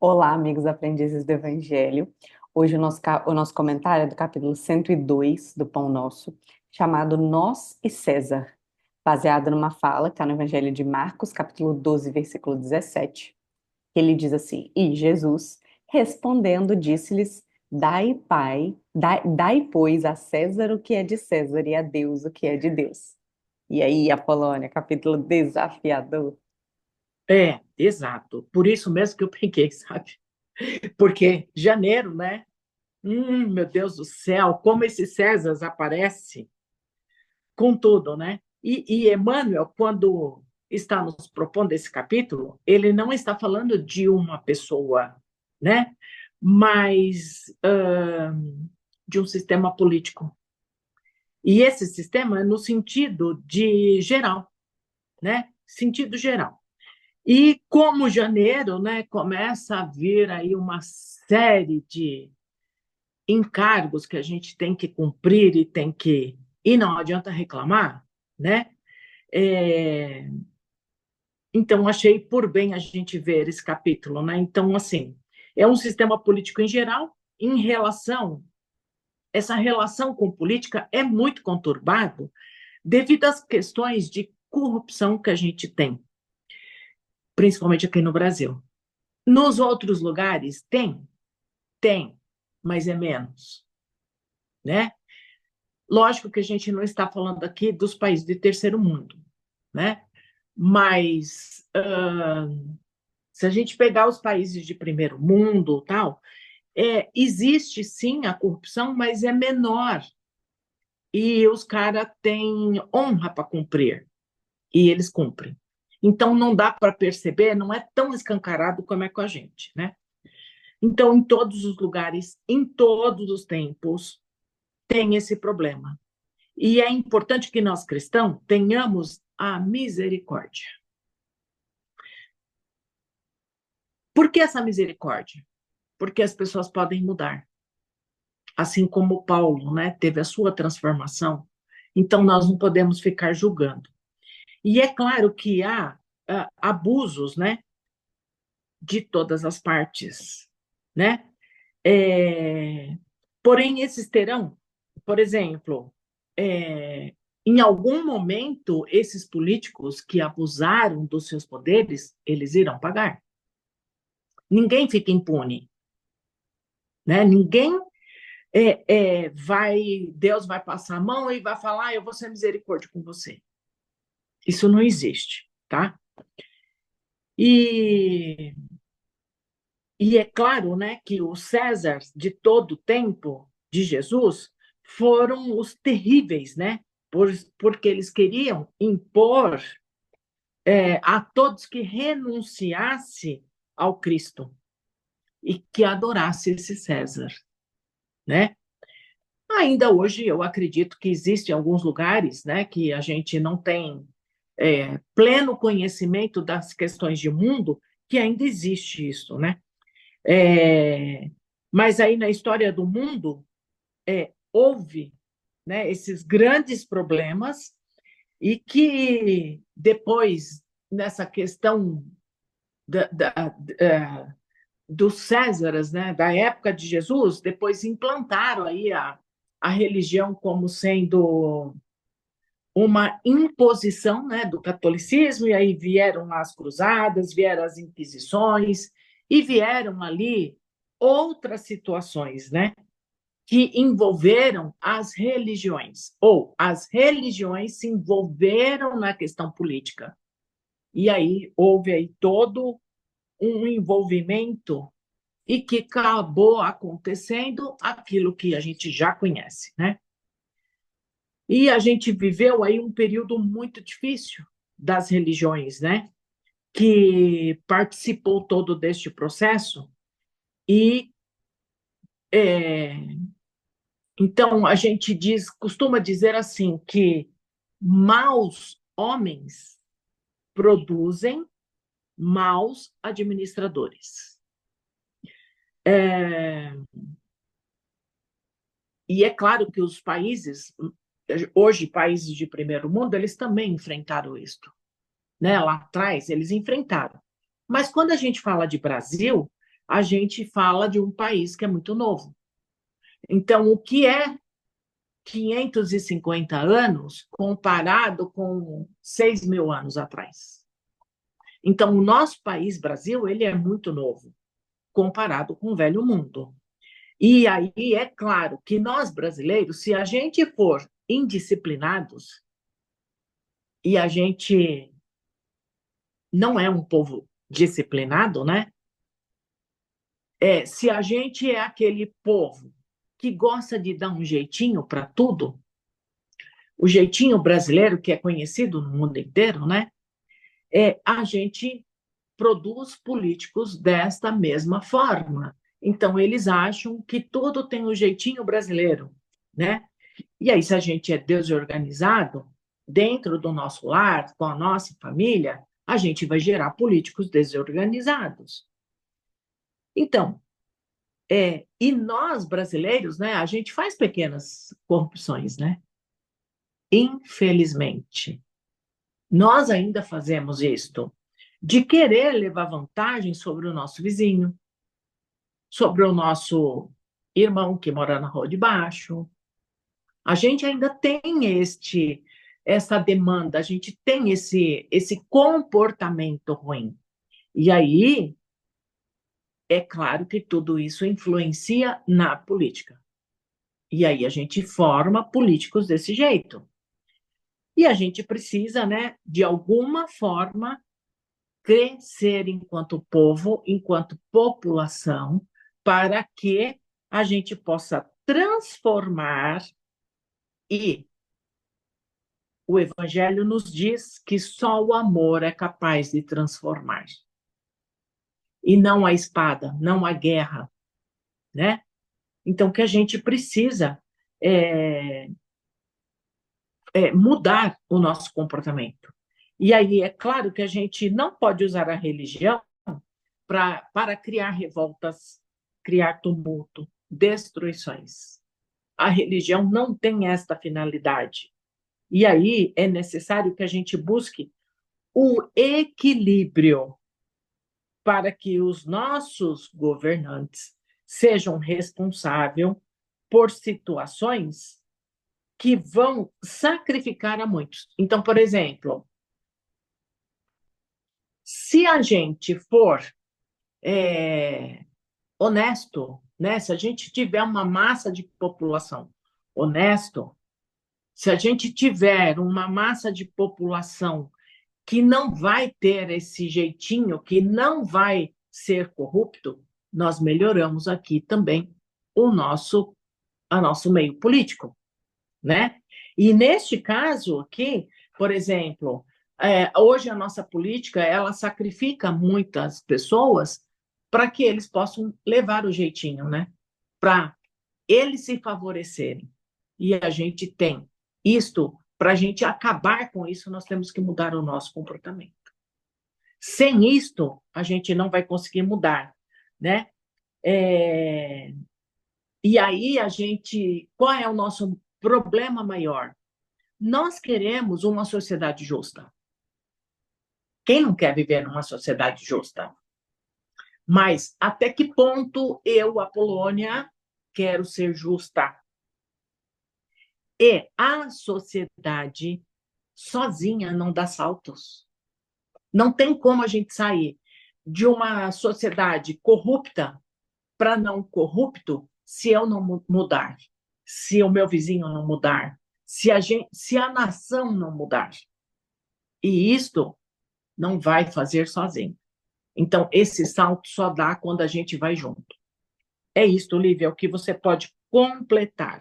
Olá, amigos aprendizes do Evangelho. Hoje o nosso comentário é do capítulo 102 do Pão Nosso, chamado Nós e César, baseado numa fala que está no Evangelho de Marcos, capítulo 12, versículo 17. Ele diz assim: E Jesus, respondendo, disse-lhes: Dai, pois, a César o que é de César e a Deus o que é de Deus. E aí, Apolônia, capítulo desafiador. Exato. Por isso mesmo que eu peguei, sabe? Porque janeiro, né? Meu Deus do céu, como esse César aparece com tudo, né? E Emmanuel, quando está nos propondo esse capítulo, ele não está falando de uma pessoa, né? Mas de um sistema político. E esse sistema é no sentido de geral, né? Sentido geral. E como janeiro, né, começa a vir aí uma série de encargos que a gente tem que cumprir e não adianta reclamar, né? É, então achei por bem a gente ver esse capítulo, né? Então assim, é um sistema político em geral em relação essa relação com política é muito conturbado devido às questões de corrupção que a gente tem, principalmente aqui no Brasil. Nos outros lugares tem, mas é menos, né? Lógico que a gente não está falando aqui dos países de terceiro mundo, né? Mas se a gente pegar os países de primeiro mundo, tal, existe sim a corrupção, mas é menor e os caras têm honra para cumprir e eles cumprem. Então não dá para perceber, não é tão escancarado como é com a gente, né? Então, em todos os lugares, em todos os tempos, tem esse problema. E é importante que nós cristãos tenhamos a misericórdia. Por que essa misericórdia? Porque as pessoas podem mudar, assim como Paulo, né, teve a sua transformação. Então nós não podemos ficar julgando. E é claro que há abusos, né, de todas as partes, né? É, porém esses terão, por exemplo, em algum momento, esses políticos que abusaram dos seus poderes, eles irão pagar. Ninguém fica impune, né? Ninguém Deus vai passar a mão e vai falar, eu vou ser misericórdia com você. Isso não existe, tá? E, e é claro, né, que os Césares de todo o tempo de Jesus foram os terríveis, né? Porque eles queriam impor a todos que renunciasse ao Cristo e que adorasse esse César, né? Ainda hoje eu acredito que existem alguns lugares, né, que a gente não tem pleno conhecimento das questões de mundo, que ainda existe isso, né? É, mas aí na história do mundo houve, né, esses grandes problemas e que depois nessa questão da, da, dos Césares, né, da época de Jesus, depois implantaram aí a religião como sendo uma imposição, né, do catolicismo, e aí vieram as cruzadas, vieram as inquisições, e vieram ali outras situações, né, que envolveram as religiões, ou as religiões se envolveram na questão política. E aí houve aí todo um envolvimento e que acabou acontecendo aquilo que a gente já conhece, né? E a gente viveu aí um período muito difícil das religiões, né? Que participou todo deste processo e é, então a gente costuma dizer assim que maus homens produzem maus administradores. É, e é claro que os países, hoje países de primeiro mundo, eles também enfrentaram isso, né? Lá atrás eles enfrentaram. Mas quando a gente fala de Brasil, a gente fala de um país que é muito novo. Então, o que é 550 anos comparado com 6.000 anos atrás? Então, o nosso país, Brasil, ele é muito novo comparado com o velho mundo. E aí é claro que nós brasileiros, se a gente for indisciplinados e a gente não é um povo disciplinado, né? Se a gente é aquele povo que gosta de dar um jeitinho para tudo, o jeitinho brasileiro que é conhecido no mundo inteiro, né? A gente produz políticos desta mesma forma. Então, eles acham que tudo tem o jeitinho brasileiro, né? E aí, se a gente é desorganizado, dentro do nosso lar, com a nossa família, a gente vai gerar políticos desorganizados. Então, e nós brasileiros, né, a gente faz pequenas corrupções, né? Infelizmente, nós ainda fazemos isto, de querer levar vantagem sobre o nosso vizinho, sobre o nosso irmão que mora na rua de baixo. A gente ainda tem essa demanda, a gente tem esse comportamento ruim. E aí, é claro que tudo isso influencia na política. E aí a gente forma políticos desse jeito. E a gente precisa, né, de alguma forma, crescer enquanto povo, enquanto população, para que a gente possa transformar. E o Evangelho nos diz que só o amor é capaz de transformar. E não a espada, não a guerra, né? Então, que a gente precisa é, mudar o nosso comportamento. E aí, é claro que a gente não pode usar a religião para criar revoltas, criar tumulto, destruições. A religião não tem esta finalidade. E aí é necessário que a gente busque o equilíbrio para que os nossos governantes sejam responsáveis por situações que vão sacrificar a muitos. Então, por exemplo, se a gente for honesto, né? Se a gente tiver uma massa de população honesto, se a gente tiver uma massa de população que não vai ter esse jeitinho, que não vai ser corrupto, nós melhoramos aqui também o nosso meio político, né? E neste caso aqui, por exemplo, hoje a nossa política ela sacrifica muitas pessoas para que eles possam levar o jeitinho, né? Para eles se favorecerem. E a gente tem isto, para a gente acabar com isso, nós temos que mudar o nosso comportamento. Sem isto, a gente não vai conseguir mudar, né? E aí a gente, qual é o nosso problema maior? Nós queremos uma sociedade justa. Quem não quer viver numa sociedade justa? Mas até que ponto eu, Apolônia, quero ser justa? E a sociedade sozinha não dá saltos. Não tem como a gente sair de uma sociedade corrupta para não corrupto se eu não mudar, se o meu vizinho não mudar, se a nação não mudar. E isto não vai fazer sozinho. Então, esse salto só dá quando a gente vai junto. É isso, Lívia, o que você pode completar.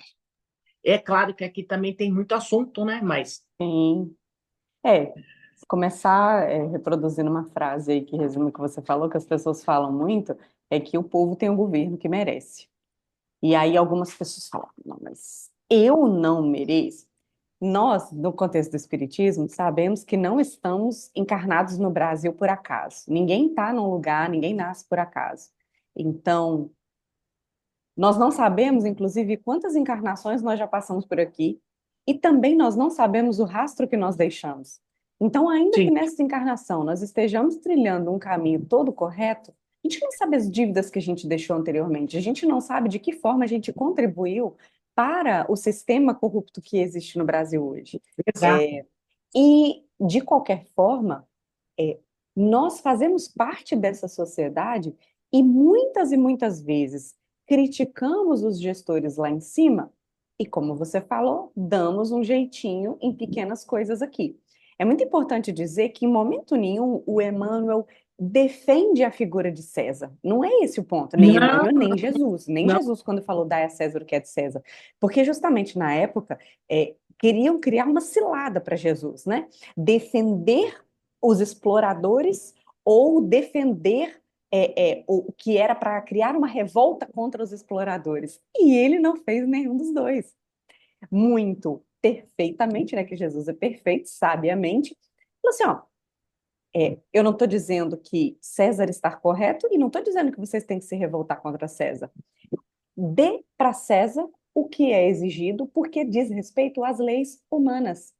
É claro que aqui também tem muito assunto, né? Mas Sim. É, se começar reproduzindo uma frase aí que resume o que você falou, que as pessoas falam muito, é que o povo tem o governo que merece. E aí algumas pessoas falam, não, mas eu não mereço. Nós, no contexto do Espiritismo, sabemos que não estamos encarnados no Brasil por acaso. Ninguém está num lugar, ninguém nasce por acaso. Então, nós não sabemos, inclusive, quantas encarnações nós já passamos por aqui, e também nós não sabemos o rastro que nós deixamos. Então, ainda que sim, nessa encarnação nós estejamos trilhando um caminho todo correto, A gente não sabe as dívidas que a gente deixou anteriormente, a gente não sabe de que forma a gente contribuiu para o sistema corrupto que existe no Brasil hoje. Exato. É, e, de qualquer forma, é, nós fazemos parte dessa sociedade e muitas vezes criticamos os gestores lá em cima e, como você falou, damos um jeitinho em pequenas coisas aqui. É muito importante dizer que, em momento nenhum, o Emmanuel defende a figura de César. Não é esse o ponto, nem Não, Emmanuel, nem Jesus. Nem não. Jesus, quando falou dai a César o que é de César. Porque, justamente na época, queriam criar uma cilada para Jesus, né? Defender os exploradores ou defender o que era para criar uma revolta contra os exploradores. E ele não fez nenhum dos dois. Muito perfeitamente, né? Que Jesus é perfeito, sabiamente. Falou assim: ó, eu não estou dizendo que César está correto e não estou dizendo que vocês têm que se revoltar contra César. Dê para César o que é exigido, porque diz respeito às leis humanas.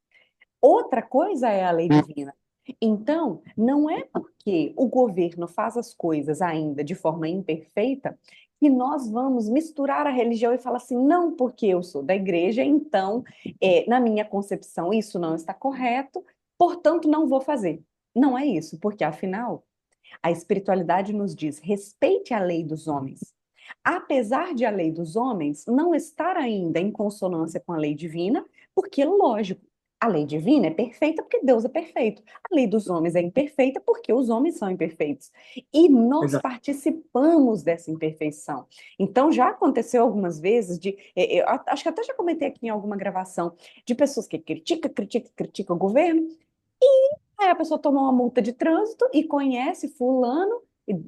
Outra coisa é a lei divina. Então, não é porque o governo faz as coisas ainda de forma imperfeita que nós vamos misturar a religião e falar assim, não, porque eu sou da igreja, então, na minha concepção, isso não está correto, portanto, não vou fazer. Não é isso, porque afinal, a espiritualidade nos diz: respeite a lei dos homens. Apesar de a lei dos homens não estar ainda em consonância com a lei divina, porque, lógico, a lei divina é perfeita porque Deus é perfeito. A lei dos homens é imperfeita porque os homens são imperfeitos. E nós Exato. participamos dessa imperfeição. Então, já aconteceu algumas vezes eu acho que até já comentei aqui em alguma gravação, de pessoas que criticam o governo, aí a pessoa toma uma multa de trânsito e conhece fulano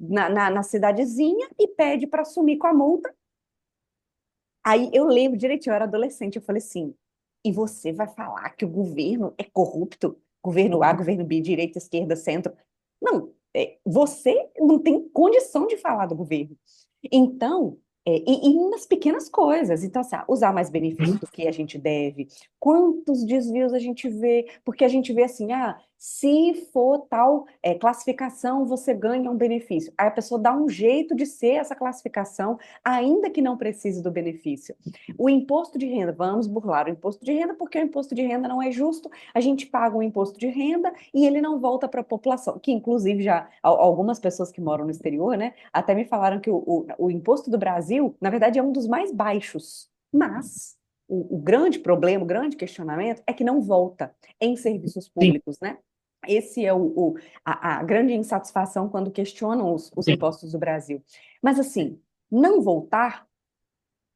na cidadezinha e pede para sumir com a multa. Aí eu lembro direitinho, eu era adolescente, eu falei assim, e você vai falar que o governo é corrupto? Governo A, governo B, direita, esquerda, centro. Não, você não tem condição de falar do governo. Então, e nas pequenas coisas. Então, assim, usar mais benefício do que a gente deve, quantos desvios a gente vê, porque a gente vê assim, se for tal classificação, você ganha um benefício. Aí a pessoa dá um jeito de ser essa classificação, ainda que não precise do benefício. O imposto de renda, vamos burlar o imposto de renda, porque o imposto de renda não é justo, a gente paga um imposto de renda e ele não volta para a população, que inclusive já algumas pessoas que moram no exterior, né, até me falaram que o imposto do Brasil, na verdade, é um dos mais baixos, mas o grande problema, o grande questionamento é que não volta em serviços Sim, públicos, né? Esse é a grande insatisfação quando questionam os sim, impostos do Brasil. Mas, assim, não voltar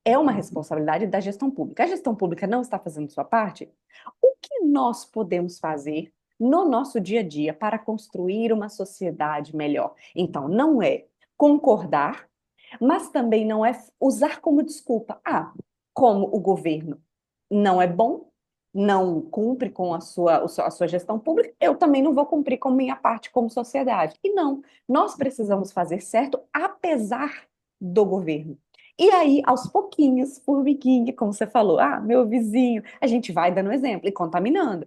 é uma responsabilidade da gestão pública. A gestão pública não está fazendo sua parte? O que nós podemos fazer no nosso dia a dia para construir uma sociedade melhor? Então, não é concordar, mas também não é usar como desculpa. Como o governo não é bom, não cumpre com a sua gestão pública, eu também não vou cumprir com minha parte como sociedade. E não, nós precisamos fazer certo apesar do governo. E aí, aos pouquinhos, formiguinha, como você falou, meu vizinho, a gente vai dando exemplo e contaminando.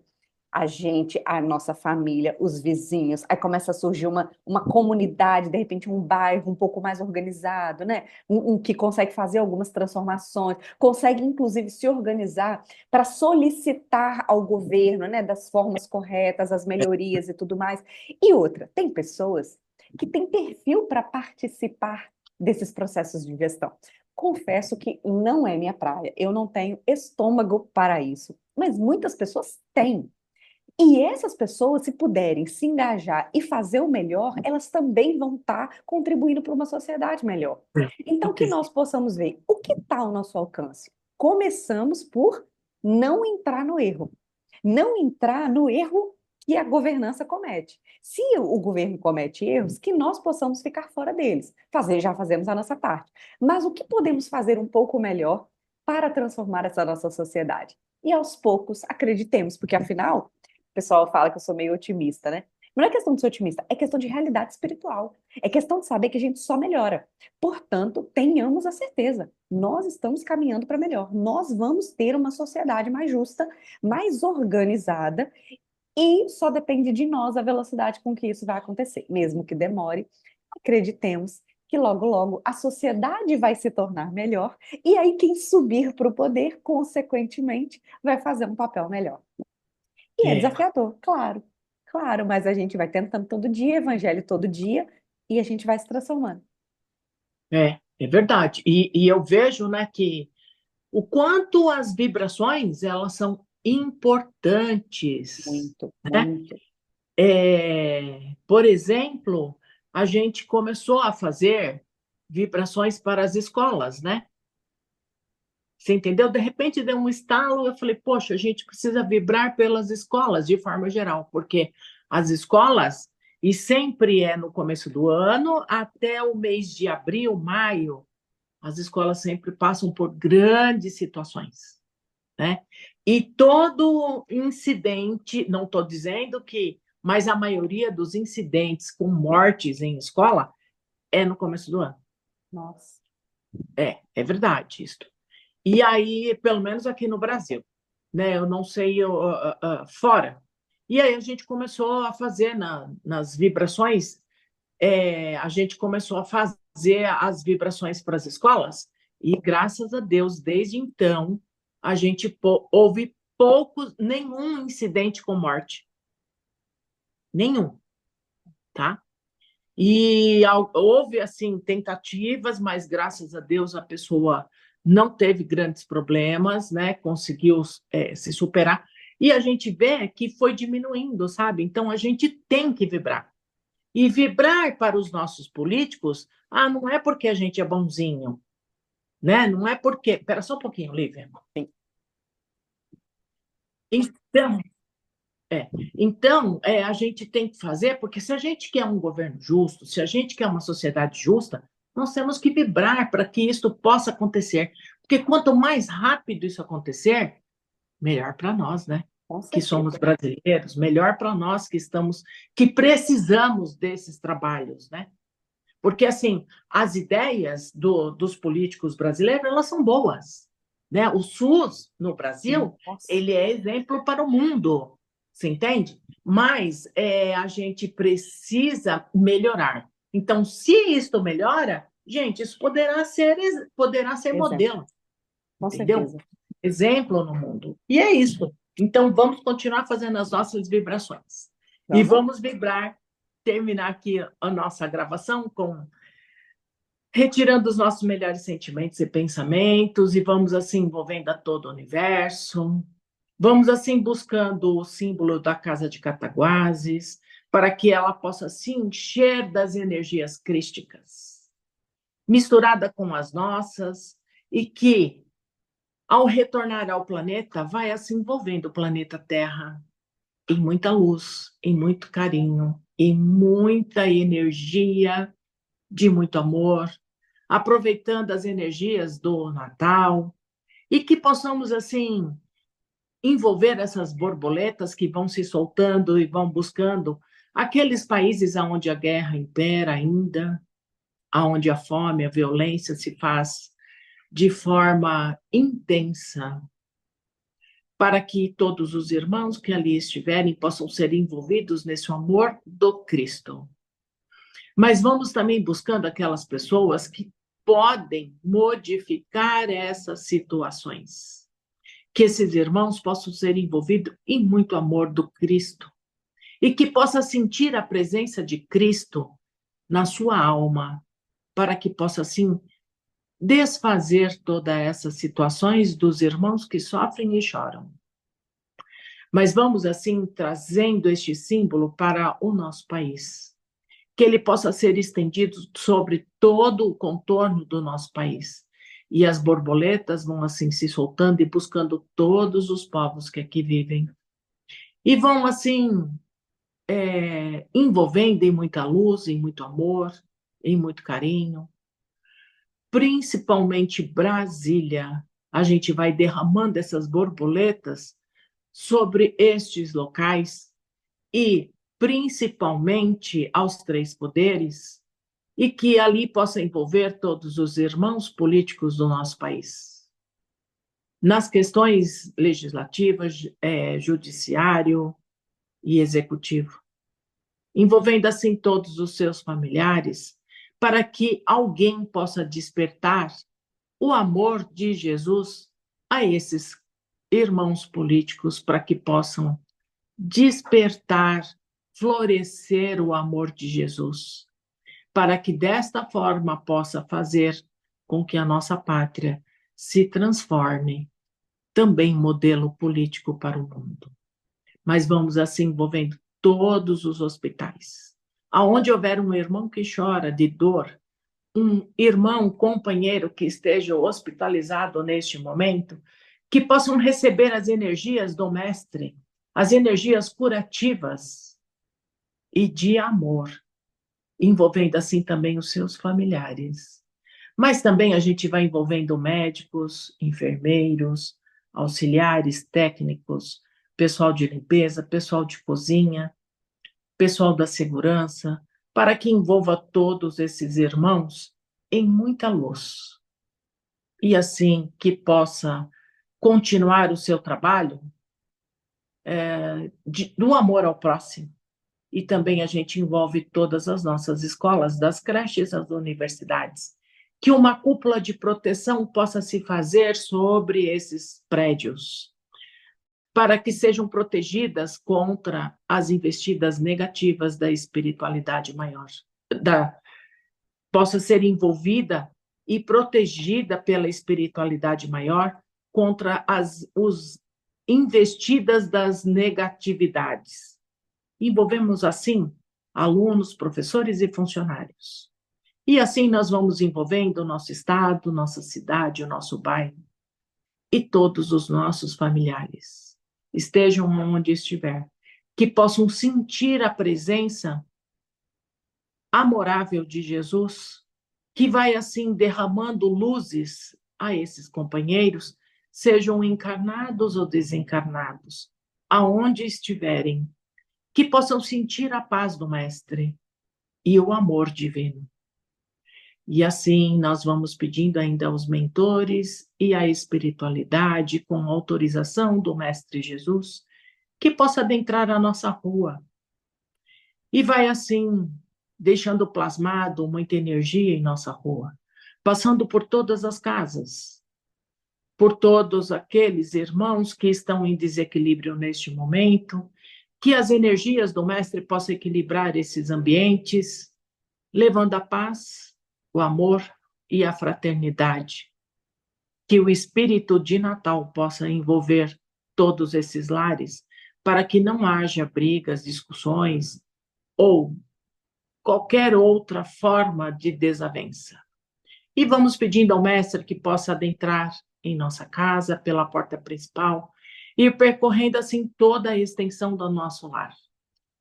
A gente, a nossa família, os vizinhos, aí começa a surgir uma comunidade, de repente um bairro um pouco mais organizado, né? Um que consegue fazer algumas transformações, consegue inclusive se organizar para solicitar ao governo, né, das formas corretas, as melhorias e tudo mais. E outra, tem pessoas que têm perfil para participar desses processos de gestão. Confesso que não é minha praia, eu não tenho estômago para isso, mas muitas pessoas têm. E essas pessoas, se puderem se engajar e fazer o melhor, elas também vão estar contribuindo para uma sociedade melhor. com Então, que certeza. nós possamos ver o que está ao nosso alcance. Começamos por não entrar no erro. Não entrar no erro que a governança comete. Se o governo comete erros, que nós possamos ficar fora deles. Já fazemos a nossa parte. Mas o que podemos fazer um pouco melhor para transformar essa nossa sociedade? E aos poucos, acreditemos, porque afinal o pessoal fala que eu sou meio otimista, né? Mas não é questão de ser otimista, é questão de realidade espiritual. É questão de saber que a gente só melhora. Portanto, tenhamos a certeza, nós estamos caminhando para melhor. Nós vamos ter uma sociedade mais justa, mais organizada, e só depende de nós a velocidade com que isso vai acontecer, mesmo que demore. acreditemos que logo, logo a sociedade vai se tornar melhor, e aí quem subir para o poder, consequentemente, vai fazer um papel melhor. E é É, desafiador, claro, claro, mas a gente vai tentando todo dia, evangelho todo dia, e a gente vai se transformando. é verdade. E eu vejo, né, que o quanto as vibrações elas são importantes, Muito, né? muito. Por exemplo, a gente começou a fazer vibrações para as escolas, né? Você entendeu? De repente deu um estalo, eu falei, poxa, a gente precisa vibrar pelas escolas de forma geral, porque as escolas, e sempre é no começo do ano, até o mês de abril, maio, as escolas sempre passam por grandes situações, né? E todo incidente, não estou dizendo que, mas a maioria dos incidentes com mortes em escola é no começo do ano. Nossa, É verdade isso. E aí, pelo menos aqui no Brasil, né? Eu não sei fora. E aí a gente começou a fazer nas vibrações, a gente começou a fazer as vibrações para as escolas, e graças a Deus, desde então, a gente houve poucos, nenhum incidente com morte, nenhum, tá? E houve, assim, tentativas, mas graças a Deus a pessoa não teve grandes problemas, né? Conseguiu se superar. E a gente vê que foi diminuindo, sabe? Então a gente tem que vibrar. E vibrar para os nossos políticos, não é porque a gente é bonzinho, né? Não é porque. Espera só um pouquinho, Lívia. sim, Então, a gente tem que fazer, porque se a gente quer um governo justo, se a gente quer uma sociedade justa, nós temos que vibrar para que isso possa acontecer. Porque quanto mais rápido isso acontecer, melhor para nós, né? com Que somos certeza. brasileiros, melhor para nós que precisamos desses trabalhos, né? Porque, assim, as ideias dos políticos brasileiros, elas são boas, né? O SUS, no Brasil, Nossa, ele é exemplo para o mundo, você entende? Mas a gente precisa melhorar. Então, se isto melhora, gente, isso poderá ser exemplo, modelo, com entendeu? certeza. Exemplo no mundo. E é isso. Então, vamos continuar fazendo as nossas vibrações. E Vamos? vamos vibrar, terminar aqui a nossa gravação com retirando os nossos melhores sentimentos e pensamentos, e vamos assim envolvendo a todo o universo. Vamos assim buscando o símbolo da casa de Cataguases, para que ela possa se encher das energias crísticas, misturada com as nossas, e que, ao retornar ao planeta, vai assim envolvendo o planeta Terra em muita luz, em muito carinho, em muita energia de muito amor, aproveitando as energias do Natal, e que possamos, assim, envolver essas borboletas que vão se soltando e vão buscando aqueles países onde a guerra impera ainda, onde a fome, a violência se faz de forma intensa, para que todos os irmãos que ali estiverem possam ser envolvidos nesse amor do Cristo. Mas vamos também buscando aquelas pessoas que podem modificar essas situações. Que esses irmãos possam ser envolvidos em muito amor do Cristo e que possa sentir a presença de Cristo na sua alma, para que possa, assim, desfazer todas essas situações dos irmãos que sofrem e choram. Mas vamos, assim, trazendo este símbolo para o nosso país, que ele possa ser estendido sobre todo o contorno do nosso país. E as borboletas vão assim se soltando e buscando todos os povos que aqui vivem. E vão assim envolvendo em muita luz, em muito amor, em muito carinho. Principalmente Brasília, a gente vai derramando essas borboletas sobre estes locais e principalmente aos três poderes, e que ali possa envolver todos os irmãos políticos do nosso país. Nas questões legislativas, judiciário e executivo, envolvendo assim todos os seus familiares, para que alguém possa despertar o amor de Jesus a esses irmãos políticos, para que possam despertar, florescer o amor de Jesus, para que desta forma possa fazer com que a nossa pátria se transforme também modelo político para o mundo. Mas vamos assim envolvendo todos os hospitais. Aonde houver um irmão que chora de dor, um irmão, companheiro que esteja hospitalizado neste momento, que possam receber as energias do Mestre, as energias curativas e de amor, envolvendo assim também os seus familiares. Mas também a gente vai envolvendo médicos, enfermeiros, auxiliares técnicos, pessoal de limpeza, pessoal de cozinha, pessoal da segurança, para que envolva todos esses irmãos em muita luz. E assim que possa continuar o seu trabalho do amor ao próximo. E também a gente envolve todas as nossas escolas, das creches às universidades, que uma cúpula de proteção possa se fazer sobre esses prédios, para que sejam protegidas contra as investidas negativas da espiritualidade maior, possa ser envolvida e protegida pela espiritualidade maior contra os investidas das negatividades. Envolvemos assim alunos, professores e funcionários. E assim nós vamos envolvendo o nosso estado, nossa cidade, o nosso bairro e todos os nossos familiares, estejam onde estiver, que possam sentir a presença amorável de Jesus, que vai assim derramando luzes a esses companheiros, sejam encarnados ou desencarnados, aonde estiverem, que possam sentir a paz do Mestre e o amor divino. E assim nós vamos pedindo ainda aos mentores e à espiritualidade, com autorização do Mestre Jesus, que possa adentrar a nossa rua. E vai assim, deixando plasmado muita energia em nossa rua, passando por todas as casas, por todos aqueles irmãos que estão em desequilíbrio neste momento, que as energias do Mestre possam equilibrar esses ambientes, levando a paz, o amor e a fraternidade. Que o espírito de Natal possa envolver todos esses lares, para que não haja brigas, discussões ou qualquer outra forma de desavença. E vamos pedindo ao Mestre que possa adentrar em nossa casa pela porta principal e percorrendo assim toda a extensão do nosso lar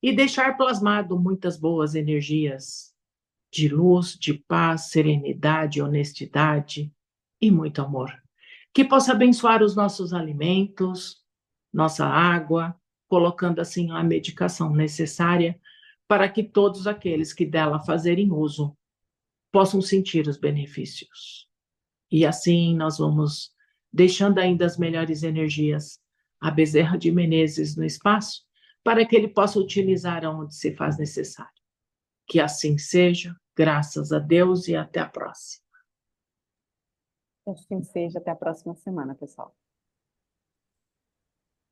e deixar plasmado muitas boas energias de luz, de paz, serenidade, honestidade e muito amor. Que possa abençoar os nossos alimentos, nossa água, colocando assim a medicação necessária para que todos aqueles que dela fazerem uso possam sentir os benefícios. E assim nós vamos deixando ainda as melhores energias a Bezerra de Menezes no espaço, para que ele possa utilizar onde se faz necessário. Que assim seja, graças a Deus, e até a próxima. Assim seja. Até a próxima semana, pessoal.